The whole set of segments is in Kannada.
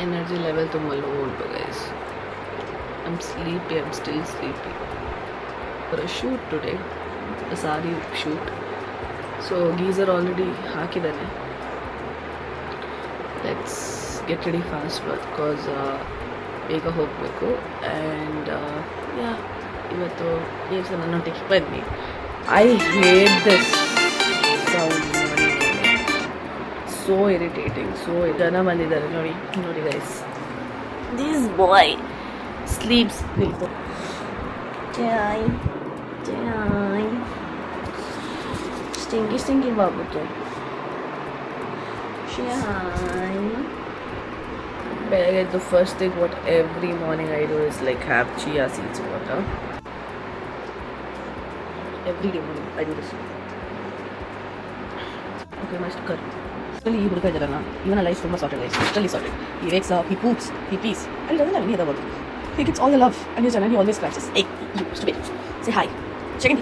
Energy level ತುಂಬ low ಉಂಟು guys. I'm sleepy. I'm still sleepy. For a shoot today, a sari shoot. So geyser already ಹಾಕಿದ್ದಾನೆ. Let's get ready fast because ಬೇಗ ಹೋಗಬೇಕು. And ಇವತ್ತು ನೀವು ಸಹ ನನ್ನೊಟ್ಟಿಗೆ ಬನ್ನಿ. I hate this sound. So irritating. ಜನ ಬಂದಿದ್ದಾರೆ ನೋಡಿ guys. This boy sleeps. Jai. Stinky babu to. Jai. The first thing what every morning I do is like have chia seeds water. Every day morning I do this. Okay, must cut. He ಹುಡುಗ ಇದ್ದಾರಲ್ಲ, ಇವನ ಲೈಫ್ ತುಂಬ ಸಾರ್ಟೆಡ್ ಲೈಫ್, ಅಷ್ಟಲ್ಲಿ sorted. He wakes up, he poops, he pees, and he doesn't have any other work. He gets all the love, and his he always scratches. Hey, you stupid. Say hi. Chicken.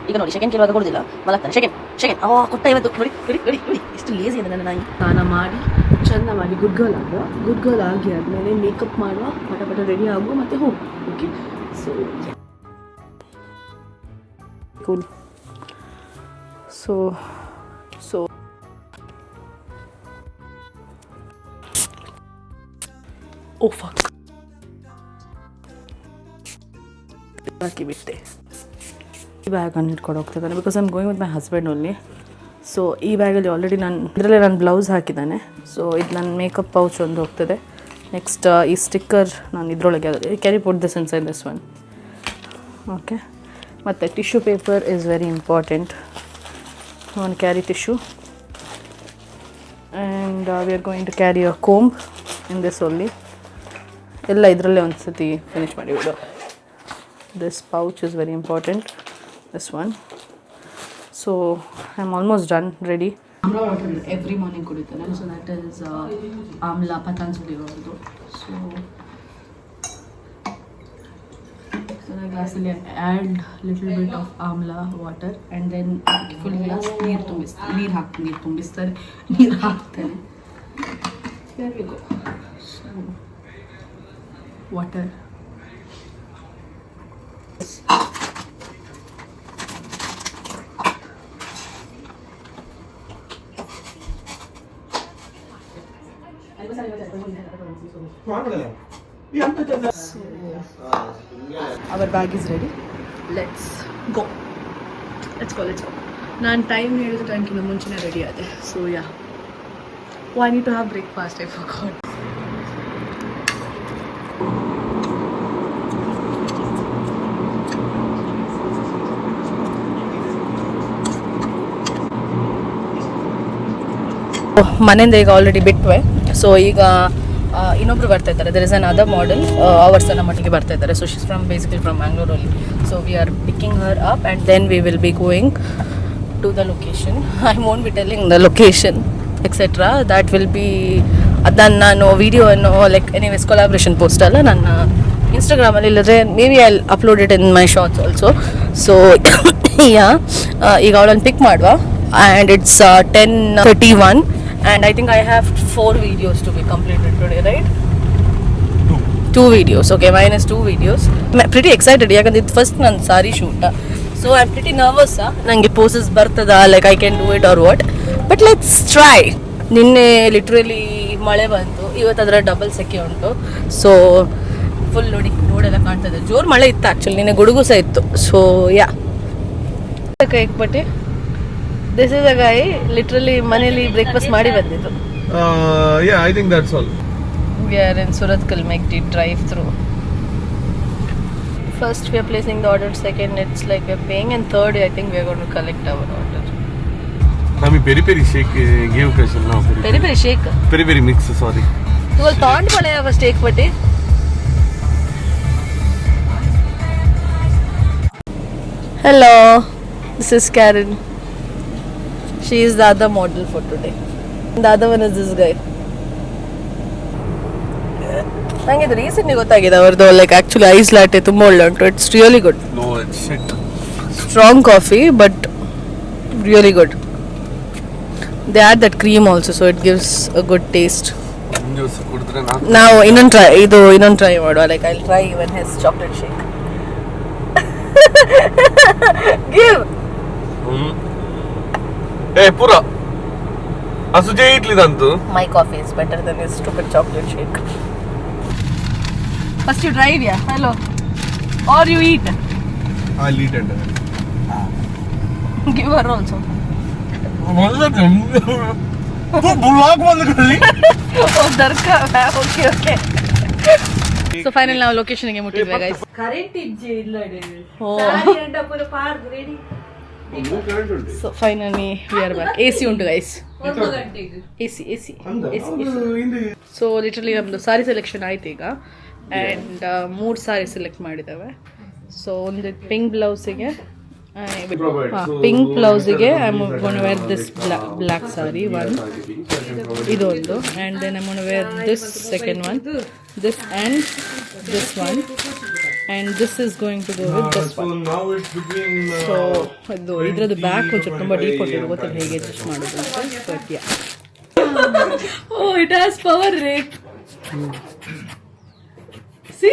ಈಗ ನೋಡಿ ಶೆಕೆಂಡ್ ಕೇಳುವಾಗ ಕೊಡೋದಿಲ್ಲ, ಮಲಗ್ತಾನೆ. ಶೆಕೆಂಡ್ ಕೊಟ್ಟ ಇವತ್ತು ನೋಡಿ ಎಷ್ಟು ಲೇಸಿ ಇದೆ ನನ್ನ ನಾಯಿ. ಸ್ನಾನ ಮಾಡಿ ಚೆಂದವಾಗಿ ಗುಡ್ ಗರ್ಲ್ ಆಗಿ ಆದಮೇಲೆ ಮೇಕಪ್ ಮಾಡುವ, ಪಟ ರೆಡಿ ಆಗುವ, ಮತ್ತೆ ಹೋಗು. Okay, so cool. ಸೊ ಓ ಫಕ್, ಹಾಕಿಬಿಟ್ಟೆ. ಈ ಬ್ಯಾಗನ್ನು ಇಟ್ಕೊಂಡು ಹೋಗ್ತಿದ್ದಾನೆ because I am going with my husband only. So ಈ ಬ್ಯಾಗಲ್ಲಿ ಆಲ್ರೆಡಿ ಇದರಲ್ಲೇ ನಾನು ಬ್ಲೌಸ್ ಹಾಕಿದ್ದಾನೆ. ಸೊ ಇದು ನನ್ನ ಮೇಕಪ್ ಪೌಚ್ ಒಂದು ಹೋಗ್ತದೆ. ನೆಕ್ಸ್ಟ್ ಈ ಸ್ಟಿಕ್ಕರ್ ನಾನು ಇದರೊಳಗೆ carry put this inside this one. Okay, ಮತ್ತು tissue paper is very important. One carry tissue and we are going to carry a comb in this only. ಎಲ್ಲ ಇದರಲ್ಲೇ ಒಂದು ಸತಿ ಫಿನಿಶ್ ಮಾಡಿಬಿಡು. This pouch is very important, this one. So I am almost done, ready. Amla water every morning ಕುಡಿತಾನೆ. So that is amla Patanjali ಅವ್ರದ್ದು. ಸೊ ಗ್ಲಾಸಲ್ಲಿ add little bit of amla water and then full glass ನೀರು ತುಂಬಿಸ್ತಾರೆ. ನೀರು ಹಾಕ್ತೇನೆ. Water. Our bag is ready. Let's go. ನಾನು ಟೈಮ್ ಹೇಳಿದ ಟೈಮ್ಗಿಂತ ಮುಂಚೆನೇ ರೆಡಿ ಆದೆ. So I need to have breakfast. I forgot. ಮನೆಯಿಂದ ಈಗ ಆಲ್ರೆಡಿ ಬಿಟ್ವೆ. ಸೊ ಈಗ ಇನ್ನೊಬ್ರು ಬರ್ತಾ ಇದ್ದಾರೆ. There is another model, ಅವರ್ಸ್ ನಮ್ಮ ಮಟ್ಟಿಗೆ ಬರ್ತಾ ಇದ್ದಾರೆ. ಸೊ ಶೀಸ್ ಬೇಸಿಕಲಿ ಫ್ರಮ್ ಮ್ಯಾಂಗ್ಳೂರಲ್ಲಿ. So we are picking her up and then we will be going to the location. I won't be telling the location etcetera. That will be, ಅದನ್ನು ನಾನು ವೀಡಿಯೋವನ್ನು ಲೈಕ್ ಎನಿವೇಸ್ ಕೊಲಾಬ್ರೇಷನ್ ಪೋಸ್ಟ್ ಅಲ್ಲ, ನನ್ನ ಇನ್ಸ್ಟಾಗ್ರಾಮಲ್ಲಿ ಇಲ್ಲದ್ರೆ may be I upload it in my shorts also. So ಈಗ ಅವಳನ್ನು ಪಿಕ್ ಮಾಡುವ. And it's 10:31 and I think I have 4 videos to be completed today, right? 2 videos. Okay, mine is 2 videos. I'm pretty excited ಯಾಕಂದ್ರೆ ಇದು ಫಸ್ಟ್ ನನ್ನ sari shoot. So I am pretty nervous. ನನಗೆ ಪೋಸಸ್ ಬರ್ತದ, like I can do it or what, but let's try. ನಿನ್ನೆ ಲಿಟ್ರಲಿ ಮಳೆ ಬಂತು, ಇವತ್ತು ಅದರ ಡಬಲ್ ಸೆಕೆ ಉಂಟು. ಸೊ ಫುಲ್ ರೋಡೆಲ್ಲ ಕಾಣ್ತದೆ. ಜೋರು ಮಳೆ ಇತ್ತು ಆ್ಯಕ್ಚುಲಿ, ನಿನ್ನೆ ಗುಡುಗು ಸಹ ಇತ್ತು. ಸೊ ಕೈ ಇಕ್ಬಿಟ್ಟು this is a guy literally ಮನೇಲಿ ಬ್ರೇಕ್ಫಾಸ್ಟ್ ಮಾಡಿ ಬಂದಿದ್ದು. I think that's all. We are in Surat Kalmekti drive through. First we are placing the order, second it's like we are paying, and third I think we are going to collect our order. Nami peri shake give question now. Peri shake. Peri mix, sorry. Tu will taunt bole ava steak pate. Hello. This is Karen. She is the other model for today. The other one is this guy. ನಂಗೆ ಇದು ರೀಸೆಂಟ್ಲಿ ಗೊತ್ತಾಗಿದೆ ಅವ್ರದ್ದು ಲೈಕ್ ಆ್ಯಕ್ಚುಲಿ ಐಸ್ ಲ್ಯಾಟೆ ತುಂಬ ಒಳ್ಳೆ ಉಂಟು. It's really good. No it's shit. Strong coffee but really good. They add that cream also, so it gives a good taste. Juice ಕುಡಿದ್ರೆ ನಾವು ಇನ್ನೊಂದು ಟ್ರೈ ಮಾಡುವ like I try even his chocolate shake give ಪೂರ ಅಸುಜೆ ಇಟ್ಲಿದಂತು my coffee is better than his stupid chocolate shake first you drive yeah hello are you eat I'll eat and give her also blog ಬಂದು ಓಕೆ ಸೊ ಫೈನಲ್ ನಾವು ಲೊಕೇಶನ್ಗೆ ಮುಟ್ಟಿದ್ವಿ ಗೈಸ್ ಕರೆಂಟ್ ಇಜ್ಜೆ ಇಲ್ಲ ready so finally we are back AC ಉಂಟು ಗೈಸ್ ಒಂದು ಗಂಟೆಗೆ ಎಸಿ ಸೊ ಲಿಟ್ರಲಿ ನಮ್ಮದು ಸಾರಿ ಸೆಲೆಕ್ಷನ್ ಆಯ್ತು ಈಗ ಆ್ಯಂಡ್ 3 ಸಾರಿ ಸೆಲೆಕ್ಟ್ ಮಾಡಿದ್ದಾವೆ ಸೊ ಒಂದು ಪಿಂಕ್ ಬ್ಲೌಸಿಗೆ ಪಿಂಕ್ ಬ್ಲೌಸಿಗೆ I am gonna wear this black sari one ಇದೊಂದು and then I gonna wear this second one this and this one and this is going to go with this one so ಇದು ಇದರದ್ದು ಬ್ಯಾಕ್ ಒಂಚೂರು ತುಂಬ ಡೀಪ್ ಕೊಟ್ಟಿದ್ದು ಗೊತ್ತಿಲ್ಲ ಹೇಗೆ ಅಡ್ಜಸ್ಟ್ ಮಾಡೋದು ಅಂತ but yeah oh it has power rate ಸಿ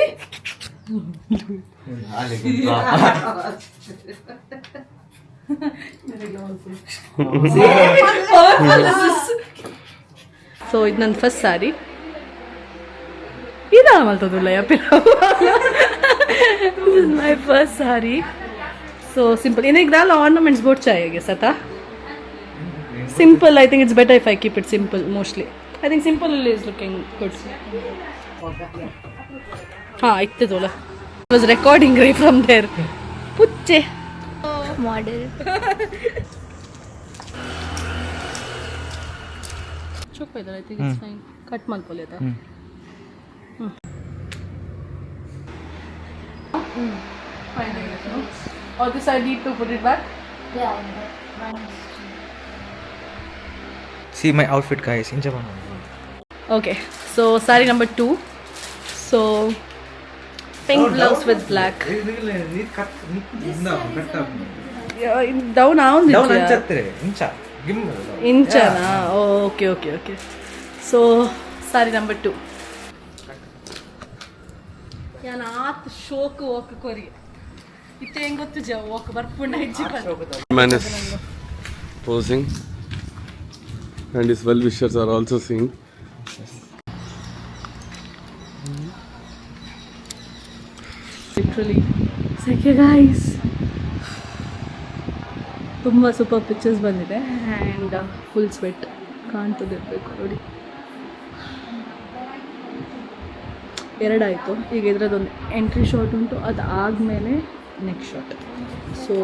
ಸೊ ಇದು ನನ್ನ ಫಸ್ಟ್ ಸಾರಿ ಇದಾಮಲ್ತದಿಲ್ಲ my first sari so simple ಏನಿಗೆ ದಾಲ್ ಆರ್ನಮೆಂಟ್ಸ್ ಬೋಟ್ ಚಾಯಿಗೆ ಸತಾ simple I think it's better if I keep it simple mostly I think simple is looking good ಹಾಂ ಇತ್ತು ತೋಲ was recording right from there pucche model chok I think it's fine cut malpole ata fine I guess no or this I need to put it back See my outfit guys in Japan. okay so saree number 2 so pink blouse with black down Inchana okay okay okay so sari number 2 ಯಾನ ಆತ್ ಶೋಕ್ ಓಕ್ ಕೊರಿ ಇತ್ತೆ ಹೆಂಗ್ ಗೊತ್ತು ಜ ಓಕ್ ಬರ್ಪುಂಡ ಹೆಜ್ಜೆ Man is posing and his well wishers are also seeing. Literally ಸೆಕೆ ಗೈಸ್ ತುಂಬ ಸೂಪರ್ ಪಿಕ್ಚರ್ಸ್ ಬಂದಿದೆ ಆ್ಯಂಡ್ ಫುಲ್ ಸ್ವೆಟ್ ಕಾಣ್ತದಿರಬೇಕು ನೋಡಿ ಎರಡಾಯಿತು ಈಗ ಇದರದ್ದೊಂದು ಎಂಟ್ರಿ ಶಾಟ್ ಉಂಟು ಅದು ಆದಮೇಲೆ ನೆಕ್ಸ್ಟ್ ಶಾಟ್ ಸೊ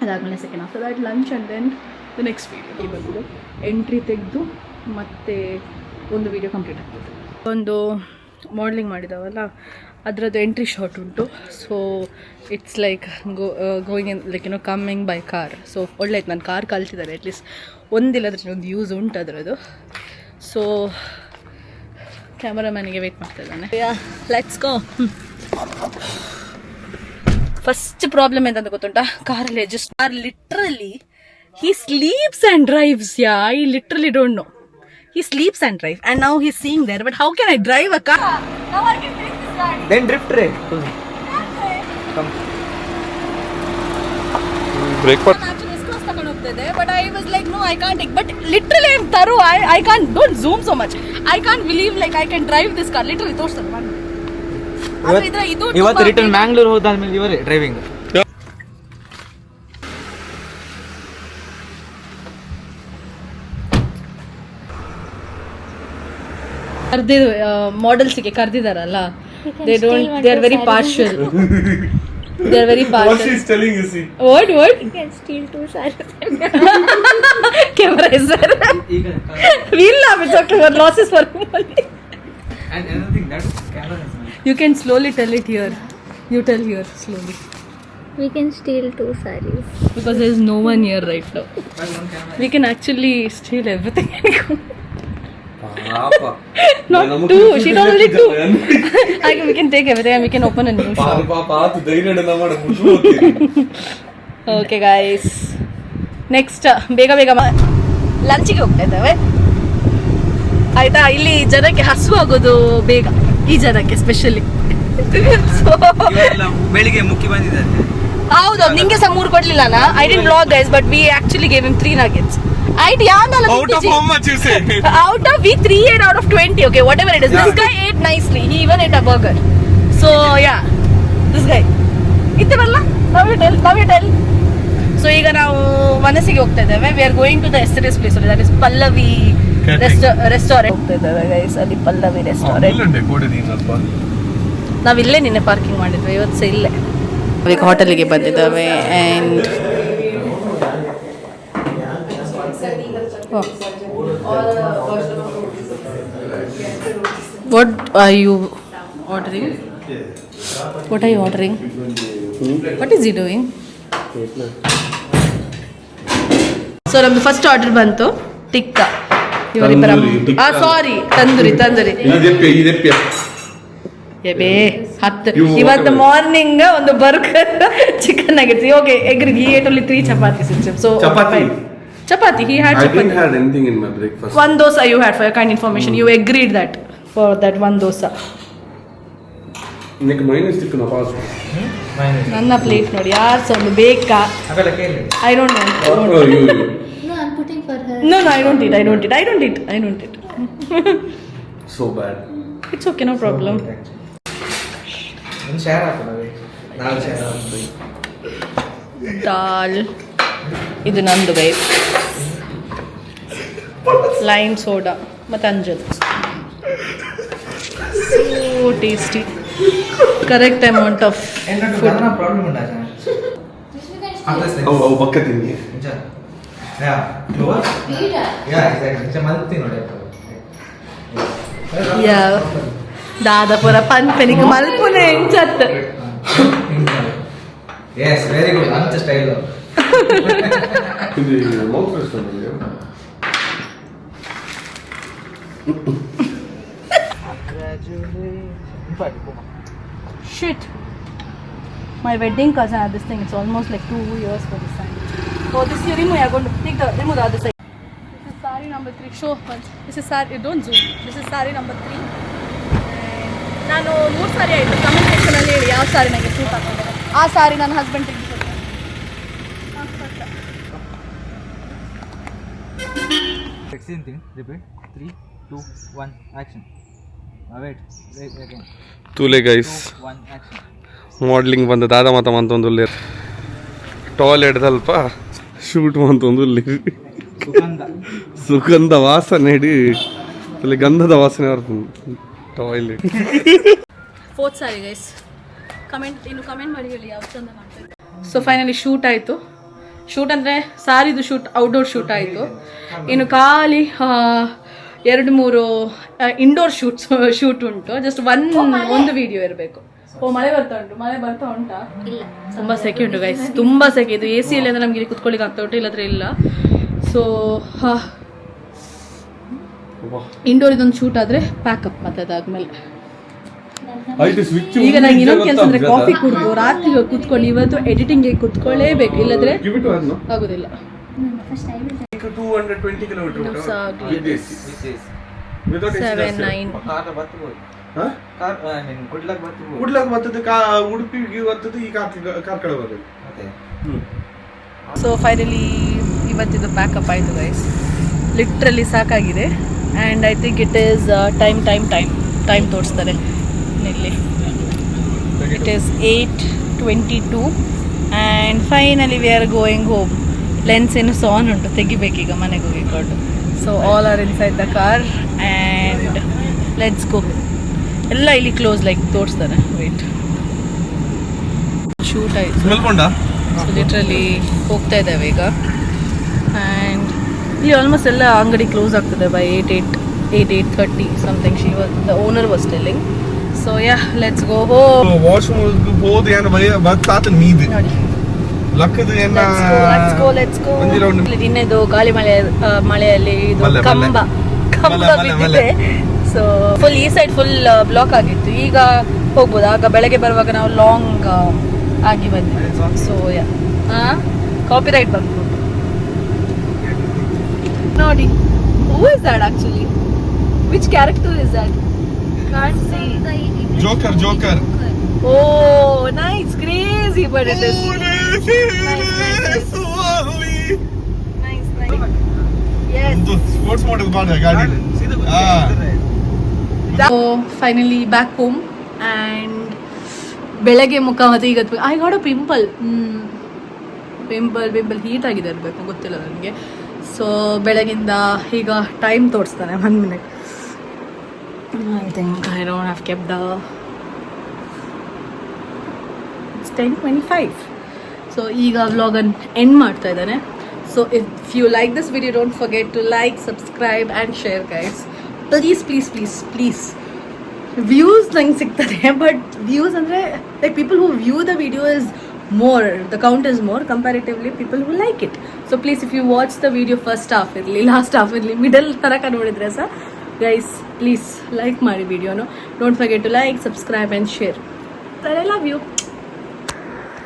ಅದಾದಮೇಲೆ second after that lunch and then the next ವೀಡಿಯೋಗೆ ಬಂದು ಎಂಟ್ರಿ ತೆಗೆದು ಮತ್ತೆ ಒಂದು ವೀಡಿಯೋ ಕಂಪ್ಲೀಟ್ ಆಗ್ತದೆ ಒಂದು ಮಾಡಲಿಂಗ್ ಮಾಡಿದಾವಲ್ಲ ಅದರದ್ದು ಎಂಟ್ರಿ ಶಾಟ್ ಉಂಟು so it's like going in like ಏನೋ ಕಮ್ಮಿಂಗ್ ಬೈ ಕಾರ್ ಸೊ ಒಳ್ಳೆಯದು ನಾನು ಕಾರ್ ಕಲ್ತಿದ್ದಾರೆ ಅಟ್ಲೀಸ್ಟ್ ಒಂದಿಲ್ಲದ್ರೆ ಒಂದು ಯೂಸ್ ಉಂಟು ಅದರದ್ದು ಸೊ ಕ್ಯಾಮರಾಮ್ಯಾನಿಗೆ ವೇಟ್ ಮಾಡ್ತಾ ಇದ್ದಾನೆ ಲೆಟ್ಸ್ ಗೋ ಫಸ್ಟ್ ಪ್ರಾಬ್ಲಮ್ ಎಂತಂತ ಗೊತ್ತುಂಟಾ ಕಾರಲ್ಲಿ just car literally he sleeps and drives I literally don't know he sleeps and drives and now he's seeing there but how can I drive a car now I can take this car Then drift ray. Come. Break part. actually is close ತಕೊಂಡು ಹೋಗ್ತಿದೆ but I was like no I can't take but literally I'm thorough I can't don't zoom so much I can't believe like I can drive this car literally ತೋರಿಸ್ತಾರೆ ಬನ್ನಿ ಅದು ಇದರ ಇದು ಇವತ್ತು ರಿಟರ್ನ್ ಮ್ಯಾಂಗ್ಳೂರ್ ಹೋದಾದ್ಮೇಲೆ ಇವರೇ driving ಕರ್ದಿದ್ದು ಮಾಡೆಲ್ಸ್ಗೆ ಕರ್ದಿದಾರಲ್ಲ they are very partial they are very partial What she's telling you, see. what you can steal 2 sarees camera is there we'll laugh it's okay but losses for only and another thing that camera is you can slowly tell it here you tell here slowly we can steal 2 sarees because there is no one here right now one camera. we can actually steal everything Papa. not 2 she told only 2 we can take everything and we can open a new shop ಪಾತು ಧೈರ್ಯ ಮಾಡ ಖುಷಿ ಹೋಗ್ತೀರಿ ಓಕೆ ಗಾಯ್ಸ್ ನೆಕ್ಸ್ಟ್ ಬೇಗ ಬೇಗ ಲಂಚಿಗೆ ಹೋಗ್ತಾ ಇದ್ದಾವೆ ಆಯ್ತಾ. ಇಲ್ಲಿ ಜನಕ್ಕೆ ಹಸುವಾಗೋದು ಬೇಗ, ಈ ಜನಕ್ಕೆ ಸ್ಪೆಷಲಿ. ಬೆಳಿಗ್ಗೆ ಮುಕ್ಕಿ ಬಂದಿದ್ದಾರೆ. ಹೌದು, ನಿಂಗೆ ಸಹ 3 ಕೊಡ್ಲಿಲ್ಲನಾ? I didn't blog guys, but we actually gave him 3 nuggets. Right? Out of how much you say? Out of we 3 ate out of 20. Okay, whatever it is. This guy ate nicely. He even ate a burger. So yeah, this guy. ಇತ್ತೆ ಬರಲ್ಲ. Now you tell. So ಈಗ ನಾವು ಮನಸ್ಸಿಗೆ ಹೋಗ್ತಾ ಇದ್ದೇವೆ. We are going to the yesterday's place. That is Pallavi restaurant. ಹೋಗ್ತಾ ಇದ್ದೇವೆ guys. ಅಲ್ಲಿ Pallavi restaurant. ನಾವು ಇಲ್ಲೇ ನಿನ್ನೆ ಪಾರ್ಕಿಂಗ್ ಮಾಡಿದ್ವಿ, ಇವತ್ತು ಸಹ ಇಲ್ಲೇ. ಈಗ ಹೋಟೆಲಿಗೆ ಬಂದಿದ್ದಾವೆ and what are you ordering? What are you ordering? What is he doing? So ನಮ್ದು ಫಸ್ಟ್ ಆರ್ಡರ್ ಬಂತು ಟಿಕ್ಕಾ. ಇವರಿಬ್ಬರ ಸಾರಿ ತಂದೂರಿ ಬೇ 10. ಇವತ್ತು ಮಾರ್ನಿಂಗ್ ಒಂದು burger chicken nuggets. Okay, agree he ate only 3 chapatis instead. So chapati, he had chapati. I didn't have anything in my breakfast. One dosa you had, for your kind information. You agreed that for that one dosa. ನಿನಗೆ ಮೈನಸ್ ತಿಕ್ಕು ನಾ ಪಾಸ್. ನನ್ನ ಪ್ಲೇಟ್ ನೋಡಿ, ಯಾರು ಸಹ ಒಂದು ಬೇಕಾ? I don't know. Oh, you. No, I'm putting for her. No, I don't eat. So bad. It's okay, no problem. ಒಂದು ಶೇರ್ ಹಾಕೋಣ, 4 ಶೇರ್ ಹಾಕ್ತೀವಿ. ದಾಲ್ ಇದು ನಂದು ಗೈಸ್. ಲೈಮ್ ಸೋಡಾ ಮತ್ತು ಅಂಜಲ್. So tasty. Correct amount of food. Problem ಉಂಟಾ? ಅವು ಬಕ್ಕ ತಿಂಡಿ. Dadapura ಪನ್ಪೆನಿಗೆ ಮಲ್ಪುನೆ ಎಂಚತ್. Yes, very good. Lunch style. ಇದು ಮೌತ್ ರೆಸ್ಟೋರೆಂಟ್ ಅಲ್ಲಿ. Shit. My wedding cousin had this thing. It's almost like 2 years for this side. Oh, this year remove. I'm going to take remove the other side. This is sari number 3. Show once. This is sari. Don't zoom. This is sari number 3. ನಾನು 3 ಸಾರಿ ಆಯಿತು. ಕಮೆಂಟ್ ಸೆಕ್ಷನಲ್ಲಿ ಹೇಳಿ ಯಾವ ಸಾರಿ ನನಗೆ ಸೂಟ್ ಹಾಕೊಂಡೆ. ಆ ಸಾರಿ ನನ್ನ husband ತೆಗೆದುಕೊಡ್ತಾರೆ. Same thing. Repeat. 3, 2, 1. Action. Wait. Again. ತೂಲೆ ಗೈಸ್ 2, 1. Action. ಮಾಡ್ಲಿಂಗ್ ಬಂದ ದಾದ ಮಾತ ಮಂತೊಂದು ಟಾಯ್ಲೆಟ್ ಸ್ವಲ್ಪ ಶೂಟ್ ಮಂತೊಂದು ಸುಗಂಧ ವಾಸನೆ ಇಡೀ ಅಲ್ಲಿ ಗಂಧದ ವಾಸನೆ ಬರ್ತದೆ toilet. 4th sorry guys. Comment ಮಾಡಿ ಹೇಳಿ ಯಾವ ಚಂದ ಮಾಡ್ತಾರೆ. ಸೊ ಫೈನಲಿ ಶೂಟ್ ಆಯಿತು. ಶೂಟ್ ಅಂದರೆ ಸಾರಿದು ಶೂಟ್, ಔಟ್ಡೋರ್ ಶೂಟ್ ಆಯಿತು. ಇನ್ನು ಖಾಲಿ 2-3 ಇಂಡೋರ್ ಶೂಟ್ ಉಂಟು. ಜಸ್ಟ್ ಒಂದು ವಿಡಿಯೋ ಇರಬೇಕು. ಮಳೆ ಬರ್ತಾ ಉಂಟಾ? ಇಲ್ಲ, ತುಂಬ ಸೆಕೆ ಉಂಟು ಗೈಸ್, ತುಂಬ ಸೆಕೆ. ಇದು AC ಇಲ್ಲ ಅಂದರೆ ನಮಗೆ ಕುತ್ಕೊಳ್ಳಿಕ್ಕೆ ಆಗ್ತಾ ಉಂಟು, ಇಲ್ಲದ್ರೆ ಇಲ್ಲ. ಸೊ ಇಂಡೋರ್ ಇದೊಂದು ಶೂಟ್ ಆದರೆ ಪ್ಯಾಕಪ್ ಮತ್ತೆ ಅದಾದ್ಮೇಲೆ ಈಗ ನಂಗೆ ಇನ್ನೊಂದು ಕೆಲಸ ಅಂದರೆ ಕಾಫಿ ಕುಡಿದು ರಾತ್ರಿ ಕುತ್ಕೊಂಡು ಇವತ್ತು ಎಡಿಟಿಂಗ್ಗೆ ಕುತ್ಕೊಳ್ಳೇಬೇಕು, ಇಲ್ಲದ್ರೆ ಆಗೋದಿಲ್ಲ. 220 kilometers 7-9 ಕುಡ್ಲಾಗ ಬರ್ತದೆ, ಉಡುಪಿಗೆ ಬರ್ತದೆ, ಈ ಕಾರ್ಕಳ ಬರ್ತದೆ. ಸೊ ಫೈನಲಿ ಇವತ್ತಿದು ಪ್ಯಾಕಪ್ ಆಯಿತು ಗೈಸ್. ಲಿಟ್ರಲಿ ಸಾಕಾಗಿದೆ. And I think it is time ತೋರಿಸ್ತಾರೆ ಇಲ್ಲಿ. It is 8:22 and finally we are going home. Lens ಏನು ಸಾನ್ ಉಂಟು, ತೆಗಿಬೇಕೀಗ ಮನೆಗೆ ಹೋಗಿಕೊಂಡು. So all are inside the car and let's go. ಎಲ್ಲ ಇಲ್ಲಿ ಕ್ಲೋಸ್ ಲೈಕ್ ತೋರಿಸ್ತಾರೆ. ವೇಟ್, ಶೂಟ್ ಆಯಿತು. ಸೊ ಲಿಟ್ರಲಿ ಹೋಗ್ತಾ ಇದ್ದಾವೆ ಈಗ. ಆ್ಯಂಡ್ ಇಲ್ಲಿ ಆಲ್ಮೋಸ್ಟ್ ಎಲ್ಲ ಅಂಗಡಿ ಕ್ಲೋಸ್ ಆಗ್ತದೆ by 8:30 something. The owner was telling. So yeah, let's go home. Let's go. ನಿನ್ನೆದು ಗಾಳಿ ಮಳೆಯಲ್ಲಿ ಇದು ಕಂಬ ಬಿದ್ದಿದೆ. ಸೊ ಫುಲ್ ಈ ಸೈಡ್ ಫುಲ್ ಬ್ಲಾಕ್ ಆಗಿತ್ತು. ಈಗ ಹೋಗ್ಬೋದು. ಆಗ ಬೆಳಗ್ಗೆ ಬರುವಾಗ ನಾವು ಲಾಂಗ್ ಆಗಿ ಬಂದ್ವಿ. ಸೊ ಯಾ, ಕಾಪಿರೈಟ್ ಬಂದ್ಬೋದು ನೋಡಿ. Who is that actually? Which character is that? Can't see. Joker. Oh, nice, crazy, but it is nice. Yes. ಒಂದು ಸ್ಪೋರ್ಟ್ಸ್ ಮಾಡೆಲ್ ಬಾಡ ಗಾಡಿ So finally back home and ಬೆಳಗ್ಗೆ ಮುಖ ಮತ್ತೆ ಈಗ I got a pimple heat ಆಗಿದೆ ಇರಬೇಕು ಗೊತ್ತಿಲ್ಲ ನನಗೆ. ಸೊ ಬೆಳಗಿಂದ ಈಗ ಟೈಮ್ ತೋರಿಸ್ತಾನೆ 1 minute. I think I don't have kept the... It's 10:25. So ಈಗ ವ್ಲಾಗನ್ನು ಎಂಡ್ ಮಾಡ್ತಾ ಇದ್ದಾನೆ. So if you like this video don't forget to like, subscribe and share guys. Please views ನಂಗೆ ಸಿಗ್ತದೆ, ಬಟ್ ವ್ಯೂಸ್ ಅಂದರೆ like people who view the video is more, the count is more comparatively people who like it. So please if you watch the video first half ಇರಲಿ, ಲಾಸ್ಟ್ ಹಾಫ್ ಇರಲಿ, ಮಿಡಲ್ ತನಕ ನೋಡಿದ್ರೆ ಸರ್ ಗೈಸ್ ಪ್ಲೀಸ್ ಲೈಕ್ ಮಾಡಿ ವಿಡಿಯೋನು. Don't forget to like, subscribe and share. I love you.